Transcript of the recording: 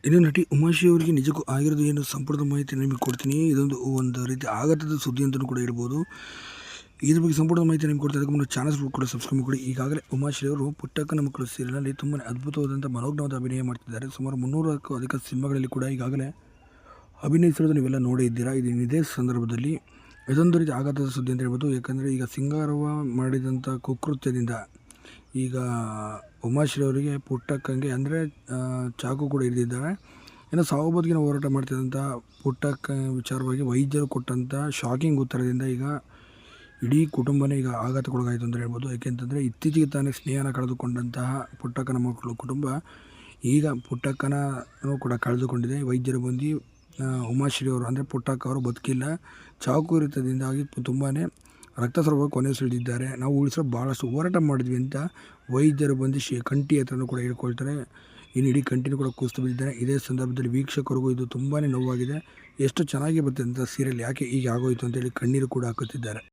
ಇದು ನಟಿ ಉಮಾಶ್ರೀ ಅವರಿಗೆ ನಿಜಕ್ಕೂ ಆಗಿರೋದು ಏನು ಸಂಪೂರ್ಣ ಮಾಹಿತಿ ನಿಮಗೆ ಕೊಡ್ತೀನಿ. ಇದೊಂದು ಒಂದು ರೀತಿ ಆಘಾತದ ಸುದ್ದಿ ಅಂತಲೂ ಕೂಡ ಹೇಳ್ಬೋದು. ಇದ್ರ ಬಗ್ಗೆ ಸಂಪೂರ್ಣ ಮಾಹಿತಿ ನಿಮ್ಗೆ ಕೊಡ್ತಾ ಇದಕ್ಕೆ ಮುಂದೆ ಚಾನಲ್ಸ್ ಕೂಡ ಸಬ್ಸ್ಕ್ರೈಬ್ ಮಾಡಿ. ಈಗಾಗಲೇ ಉಮಾಶ್ರೀ ಅವರು ಪುಟ್ಟಕ್ಕನ ಮಕ್ಕಳು ಸೀರಿಯಲ್ನಲ್ಲಿ ತುಂಬಾ ಅದ್ಭುತವಾದಂಥ ಮನೋಜ್ಞವಾದ ಅಭಿನಯ ಮಾಡ್ತಿದ್ದಾರೆ. ಸುಮಾರು 300ಕ್ಕೂ ಅಧಿಕ ಸಿನಿಮಾಗಳಲ್ಲಿ ಕೂಡ ಈಗಾಗಲೇ ಅಭಿನಯಿಸಿರೋದು ನೀವೆಲ್ಲ ನೋಡೇ ಇದ್ದೀರಾ. ಇದೇ ಸಂದರ್ಭದಲ್ಲಿ ಇದೊಂದು ರೀತಿ ಆಘಾತದ ಸುದ್ದಿ ಅಂತ ಹೇಳ್ಬೋದು. ಯಾಕಂದರೆ ಈಗ ಸಿಂಗಾರವ್ವ ಮಾಡಿದಂಥ ಕುಕೃತ್ಯದಿಂದ ಈಗ ಉಮಾಶ್ರೀ ಅವರಿಗೆ ಪುಟ್ಟಕ್ಕಂಗೆ ಅಂದರೆ ಚಾಕು ಕೂಡ ಹಿಡಿದಿದ್ದಾರೆ. ಇನ್ನು ಸಾವು ಬದುಕಿನ ಹೋರಾಟ ಮಾಡ್ತಿದ್ದಂಥ ಪುಟ್ಟಕ್ಕ ವಿಚಾರವಾಗಿ ವೈದ್ಯರು ಕೊಟ್ಟಂಥ ಶಾಕಿಂಗ್ ಉತ್ತರದಿಂದ ಈಗ ಇಡೀ ಕುಟುಂಬನೇ ಈಗ ಆಘಾತಕ್ಕೊಳಗಾಯಿತು ಅಂತ ಹೇಳ್ಬೋದು. ಯಾಕೆಂತಂದರೆ ಇತ್ತೀಚೆಗೆ ತಾನೇ ಸ್ನೇಹನ ಕಳೆದುಕೊಂಡಂತಹ ಪುಟ್ಟಕ್ಕನ ಮಕ್ಕಳು ಕುಟುಂಬ ಈಗ ಪುಟ್ಟಕ್ಕನೂ ಕೂಡ ಕಳೆದುಕೊಂಡಿದೆ. ವೈದ್ಯರು ಬಂದು ಉಮಾಶ್ರೀ ಅವರು ಅಂದರೆ ಪುಟ್ಟಕ್ಕ ಅವರು ಬದುಕಿಲ್ಲ, ಚಾಕು ಇರಿತದಿಂದಾಗಿ ತುಂಬಾ ರಕ್ತಸ್ರಾವ ಕೊನೆಯುಸಿಳಿದಿದ್ದಾರೆ, ನಾವು ಉಳಿಸಲು ಭಾಳಷ್ಟು ಹೋರಾಟ ಮಾಡಿದ್ವಿ ಅಂತ ವೈದ್ಯರು ಬಂದು ಕಂಠಿ ಹತ್ರನೂ ಕೂಡ ಹೇಳ್ಕೊಳ್ತಾರೆ. ಇನ್ನು ಇಡೀ ಕಂಟಿನೂ ಕೂಡ ಕುಸಿದು ಬಿದ್ದಿದ್ದಾರೆ. ಇದೇ ಸಂದರ್ಭದಲ್ಲಿ ವೀಕ್ಷಕರಿಗೂ ಇದು ತುಂಬಾ ನೋವಾಗಿದೆ. ಎಷ್ಟು ಚೆನ್ನಾಗಿ ಬರ್ತದೆ ಅಂತ ಸೀರಿಯಲ್ ಯಾಕೆ ಹೀಗೆ ಆಗೋಯಿತು ಅಂತೇಳಿ ಕಣ್ಣೀರು ಕೂಡ ಹಾಕುತ್ತಿದ್ದಾರೆ.